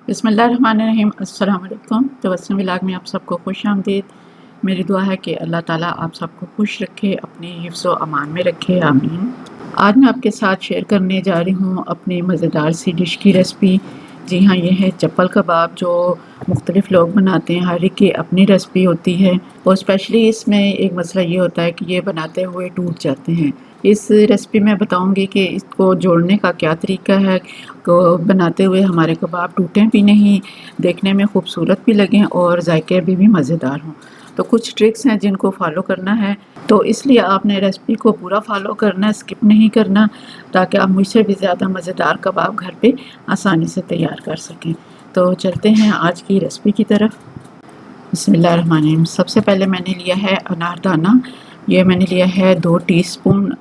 बिस्मिल्लाहिर्रहमानिर्रहीम। अस्सलाम वालेकुम। तबस्सुम व्लॉग में आप सबको खुश आमदीद। मेरी दुआ है कि अल्लाह ताला आप सबको खुश रखे, अपनी हिफ्ज़ व अमान में रखे, आमीन। आज मैं आपके साथ शेयर करने जा रही हूँ अपनी मज़ेदार सी डिश की रेसिपी। जी हाँ, ये है चप्पल कबाब, जो मुख्तलिफ़ लोग बनाते हैं, हर एक की अपनी रेसिपी होती है। और स्पेशली इसमें एक मसला ये होता है कि ये बनाते हुए टूट जाते हैं। इस रेसिपी में बताऊंगी कि इसको जोड़ने का क्या तरीका है, तो बनाते हुए हमारे कबाब टूटें भी नहीं, देखने में खूबसूरत भी लगें और जायके भी मज़ेदार हों। तो कुछ ट्रिक्स हैं जिनको फॉलो करना है, तो इसलिए आपने रेसिपी को पूरा फॉलो करना है, स्किप नहीं करना, ताकि आप मुझसे भी ज़्यादा मज़ेदार कबाब घर पे आसानी से तैयार कर सकें। तो चलते हैं आज की रेसिपी की तरफ। बिस्मिल्लाहिर्रहमानिर्रहीम। सबसे पहले मैंने लिया है अनारदाना। ये मैंने लिया है 2 टीस्पून,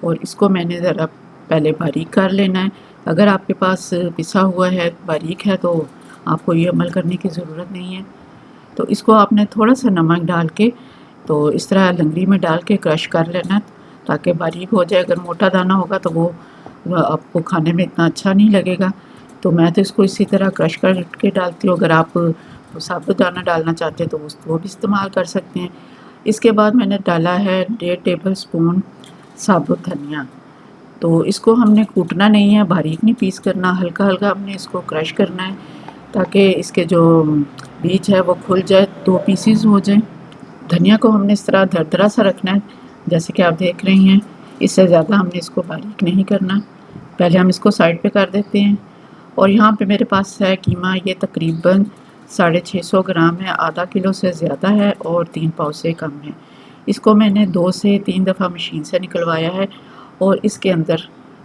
और इसको मैंने ज़रा पहले बारीक कर लेना है। अगर आपके पास पिसा हुआ है, बारीक है, तो आपको ये अमल करने की ज़रूरत नहीं है। तो इसको आपने थोड़ा सा नमक डाल के, तो इस तरह लंगड़ी में डाल के क्रश कर लेना, ताकि बारीक हो जाए। अगर मोटा दाना होगा तो वो आपको खाने में इतना अच्छा नहीं लगेगा। तो मैं तो इसको इसी तरह क्रश करके डालती हूँ। अगर आप साबुत दाना डालना चाहते हैं तो वो भी इस्तेमाल कर सकते हैं। इसके बाद मैंने डाला है 1.5 टेबल स्पून साबुत धनिया। तो इसको हमने कूटना नहीं है, बारीक नहीं पीस करना, हल्का हल्का हमने इसको क्रश करना है, ताकि इसके जो बीज है वो खुल जाए, 2 पीसीज हो जाए। धनिया को हमने इस तरह दरदरा सा रखना है, जैसे कि आप देख रही हैं। इससे ज़्यादा हमने इसको बारीक नहीं करना। पहले हम इसको साइड पे कर देते हैं। और यहाँ पे मेरे पास है कीमा, ये तकरीबन 650 ग्राम है, आधा किलो से ज़्यादा है और 3 पाव से कम है। इसको मैंने 2 से 3 दफ़ा मशीन से निकलवाया है। और इसके अंदर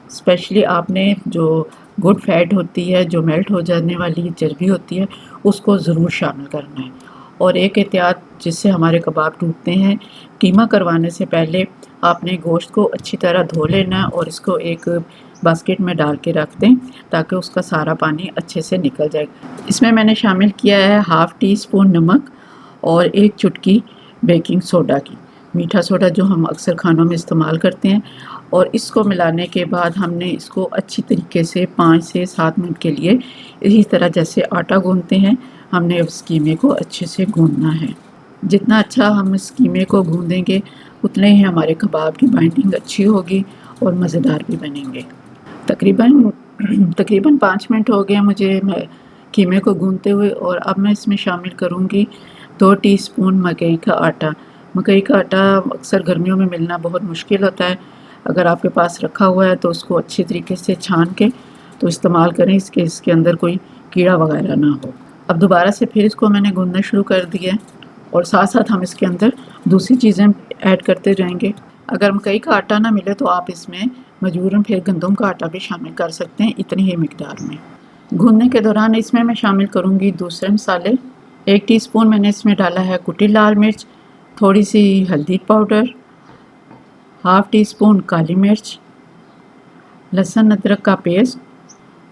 स्पेशली आपने जो गुड फैट होती है, जो मेल्ट हो जाने वाली चर्बी होती है, उसको ज़रूर शामिल करना है। और एक एहतियात जिससे हमारे कबाब टूटते हैं, कीमा करवाने से पहले आपने गोश्त को अच्छी तरह धो लेना है और इसको एक बास्केट में डाल के रख दें, ताकि उसका सारा पानी अच्छे से निकल जाए। इसमें मैंने शामिल किया है हाफ़ टी स्पून नमक और 1 चुटकी बेकिंग सोडा की, मीठा सोडा जो हम अक्सर खानों में इस्तेमाल करते हैं। और इसको मिलाने के बाद हमने इसको अच्छी तरीके से 5 से 7 मिनट के लिए, इसी तरह जैसे आटा गूंथते हैं, हमने उस कीमे को अच्छे से गूंथना है। जितना अच्छा हम इस कीमे को गूंदेंगे, उतने ही हमारे कबाब की बाइंडिंग अच्छी होगी और मज़ेदार भी बनेंगे। तकरीबन तकरीबन 5 मिनट हो गए मुझे कीमे को गूंथते हुए। और अब मैं इसमें शामिल करूँगी 2 टीस्पून मकई का आटा। मकई का आटा अक्सर गर्मियों में मिलना बहुत मुश्किल होता है। अगर आपके पास रखा हुआ है तो उसको अच्छी तरीके से छान के तो इस्तेमाल करें, इसके अंदर कोई कीड़ा वगैरह ना हो। अब दोबारा से फिर इसको मैंने गूंथना शुरू कर दिया है, और साथ साथ हम इसके अंदर दूसरी चीज़ें ऐड करते जाएंगे। अगर मकई का आटा ना मिले तो आप इसमें मजबूरन फिर गंदम का आटा भी शामिल कर सकते हैं, इतनी ही मिकदार में। भूनने के दौरान इसमें मैं शामिल करूँगी दूसरे मसाले। 1 टीस्पून मैंने इसमें डाला है कुटी लाल मिर्च, थोड़ी सी हल्दी पाउडर, हाफ़ टी स्पून काली मिर्च, लहसुन अदरक का पेस्ट,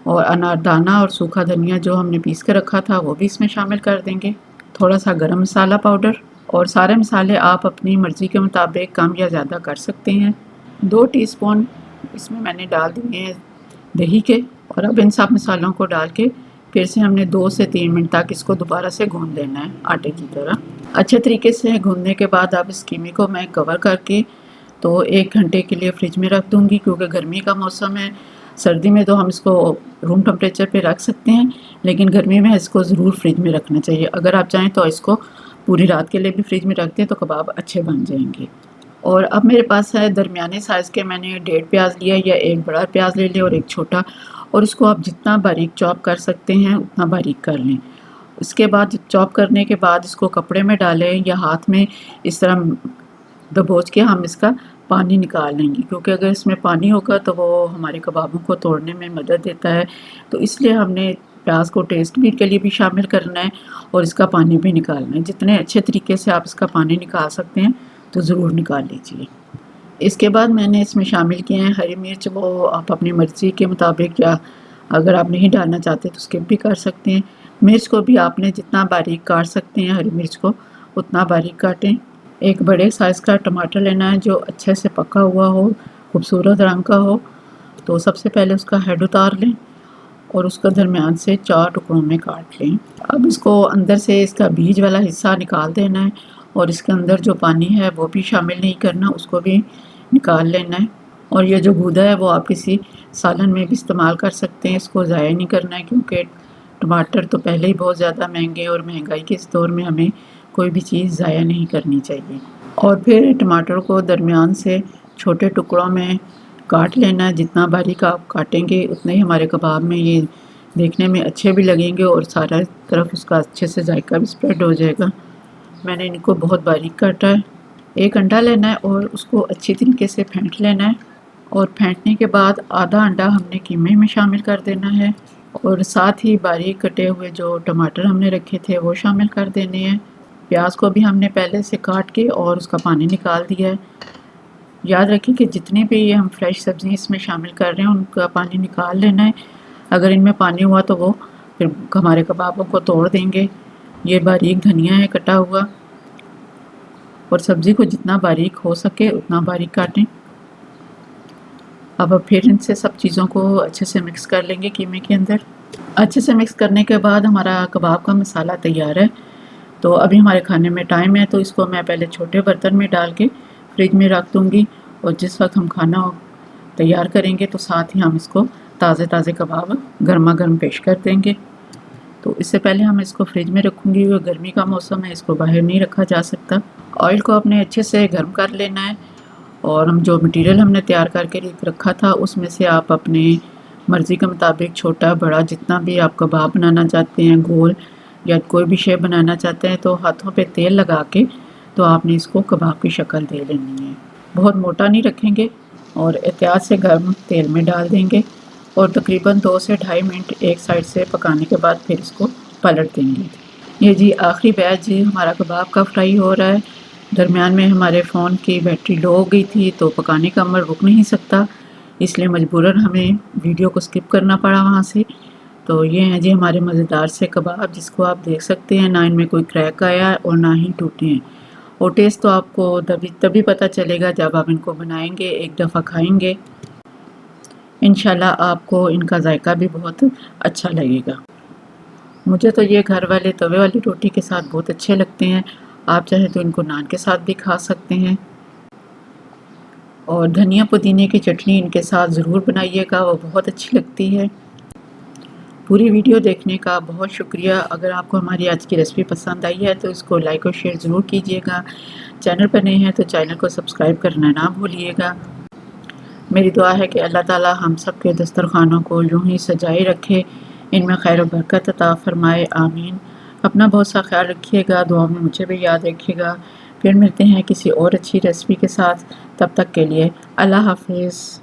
और अनारदाना और सूखा धनिया जो हमने पीस कर रखा था वो भी इसमें शामिल कर देंगे। थोड़ा सा गरम मसाला पाउडर, और सारे मसाले आप अपनी मर्ज़ी के मुताबिक कम या ज़्यादा कर सकते हैं। 2 टीस्पून इसमें मैंने डाल दिए हैं दही के। और अब इन सब मसालों को डाल के फिर से हमने 2 से 3 मिनट तक इसको दोबारा से गूंथ लेना है, आटे की तरह। अच्छे तरीके से गूंथने के बाद अब इस कीमे को मैं कवर करके तो 1 घंटे के लिए फ्रिज में रख दूँगी, क्योंकि गर्मी का मौसम है। सर्दी में तो हम इसको रूम टेम्परेचर पे रख सकते हैं, लेकिन गर्मी में इसको ज़रूर फ्रिज में रखना चाहिए। अगर आप चाहें तो इसको पूरी रात के लिए भी फ्रिज में रख दें तो कबाब अच्छे बन जाएंगे। और अब मेरे पास है दरमियाने साइज़ के, मैंने 1.5 प्याज लिया, या एक बड़ा प्याज ले लें और एक छोटा, और इसको आप जितना बारीक चॉप कर सकते हैं उतना बारीक कर लें। उसके बाद चॉप करने के बाद इसको कपड़े में डालें या हाथ में इस तरह दबोच के हम इसका पानी निकाल लेंगे, क्योंकि अगर इसमें पानी होगा तो वो हमारे कबाबों को तोड़ने में मदद देता है। तो इसलिए हमने प्याज को टेस्ट भी के लिए भी शामिल करना है और इसका पानी भी निकालना है। जितने अच्छे तरीके से आप इसका पानी निकाल सकते हैं तो ज़रूर निकाल लीजिए। इसके बाद मैंने इसमें शामिल किए हैं हरी मिर्च, वो आप अपनी मर्ज़ी के मुताबिक, या अगर आप नहीं डालना चाहते तो स्किप भी कर सकते हैं। मिर्च को भी आपने जितना बारीक काट सकते हैं हरी मिर्च को उतना बारीक काटें। एक बड़े साइज़ का टमाटर लेना है जो अच्छे से पका हुआ हो, खूबसूरत रंग का हो। तो सबसे पहले उसका हेड उतार लें और उसका दरमियान से 4 टुकड़ों में काट लें। अब इसको अंदर से इसका बीज वाला हिस्सा निकाल देना है और इसके अंदर जो पानी है वो भी शामिल नहीं करना, उसको भी निकाल लेना है। और ये जो गूदा है वो आप किसी सालन में भी इस्तेमाल कर सकते हैं, इसको ज़ाया नहीं करना है, क्योंकि टमाटर तो पहले ही बहुत ज़्यादा महंगे हैं और महंगाई के इस दौर में हमें कोई भी चीज़ ज़ाया नहीं करनी चाहिए। और फिर टमाटर को दरमियान से छोटे टुकड़ों में काट लेना है। जितना बारीक आप काटेंगे उतना ही हमारे कबाब में ये देखने में अच्छे भी लगेंगे और सारा तरफ उसका अच्छे से जायका भी स्प्रेड हो जाएगा। मैंने इनको बहुत बारीक काटा है। एक अंडा लेना है और उसको अच्छी तरीके से फेंट लेना है और फेंटने के बाद आधा अंडा हमने कीमे में शामिल कर देना है और साथ ही बारीक कटे हुए जो टमाटर हमने रखे थे वो शामिल कर देने हैं। प्याज को भी हमने पहले से काट के और उसका पानी निकाल दिया है। याद रखें कि जितनी भी ये हम फ्रेश सब्ज़ी इसमें शामिल कर रहे हैं उनका पानी निकाल लेना है। अगर इनमें पानी हुआ तो वो फिर हमारे कबाबों को तोड़ देंगे। ये बारीक धनिया है कटा हुआ, और सब्ज़ी को जितना बारीक हो सके उतना बारीक काटें। अब फिर इनसे सब चीज़ों को अच्छे से मिक्स कर लेंगे कीमे के अंदर। अच्छे से मिक्स करने के बाद हमारा कबाब का मसाला तैयार है। तो अभी हमारे खाने में टाइम है, तो इसको मैं पहले छोटे बर्तन में डाल के फ्रिज में रख दूँगी और जिस वक्त हम खाना तैयार करेंगे तो साथ ही हम इसको ताज़े ताज़े कबाब गर्मा गर्म पेश कर देंगे। तो इससे पहले हम इसको फ्रिज में रखूँगी, वो गर्मी का मौसम है, इसको बाहर नहीं रखा जा सकता। ऑयल को अपने अच्छे से गर्म कर लेना है और हम जो मटेरियल हमने तैयार करके रखा था उसमें से आप अपने मर्ज़ी के मुताबिक छोटा बड़ा जितना भी आप कबाब बनाना चाहते हैं, गोल या कोई भी शेप बनाना चाहते हैं, तो हाथों पे तेल लगा के तो आपने इसको कबाब की शक्ल दे लेनी है। बहुत मोटा नहीं रखेंगे और एहतियात से गर्म तेल में डाल देंगे और तकरीबन 2 से ढाई मिनट एक साइड से पकाने के बाद फिर इसको पलट देंगे। ये जी आखिरी बैच जी हमारा कबाब का फ्राई हो रहा है। दरमियान में हमारे फ़ोन की बैटरी लो हो गई थी तो पकाने का अमल रुक नहीं सकता, इसलिए मजबूरन हमें वीडियो को स्किप करना पड़ा वहाँ से। तो ये हैं जी हमारे मज़ेदार से कबाब, जिसको आप देख सकते हैं ना इनमें कोई क्रैक आया है और ना ही टूटे हैं। और टेस्ट तो आपको तभी पता चलेगा जब आप इनको बनाएंगे, एक दफ़ा खाएंगे। इंशाल्लाह आपको इनका जायका भी बहुत अच्छा लगेगा। मुझे तो ये घर वाले तवे वाली रोटी के साथ बहुत अच्छे लगते हैं। आप चाहे तो इनको नान के साथ भी खा सकते हैं। और धनिया पुदीने की चटनी इनके साथ ज़रूर बनाइएगा, वो बहुत अच्छी लगती है। पूरी वीडियो देखने का बहुत शुक्रिया। अगर आपको हमारी आज की रेसिपी पसंद आई है तो इसको लाइक और शेयर ज़रूर कीजिएगा। चैनल पर नए हैं तो चैनल को सब्सक्राइब करना ना भूलिएगा। मेरी दुआ है कि अल्लाह ताला हम सब के दस्तरखानों को यूँ ही सजाए रखे, इनमें खैर और बरकत अता फ़रमाए, आमीन। अपना बहुत सा ख्याल रखिएगा, दुआ में मुझे भी याद रखिएगा। फिर मिलते हैं किसी और अच्छी रेसिपी के साथ, तब तक के लिए अल्लाह हाफ़िज़।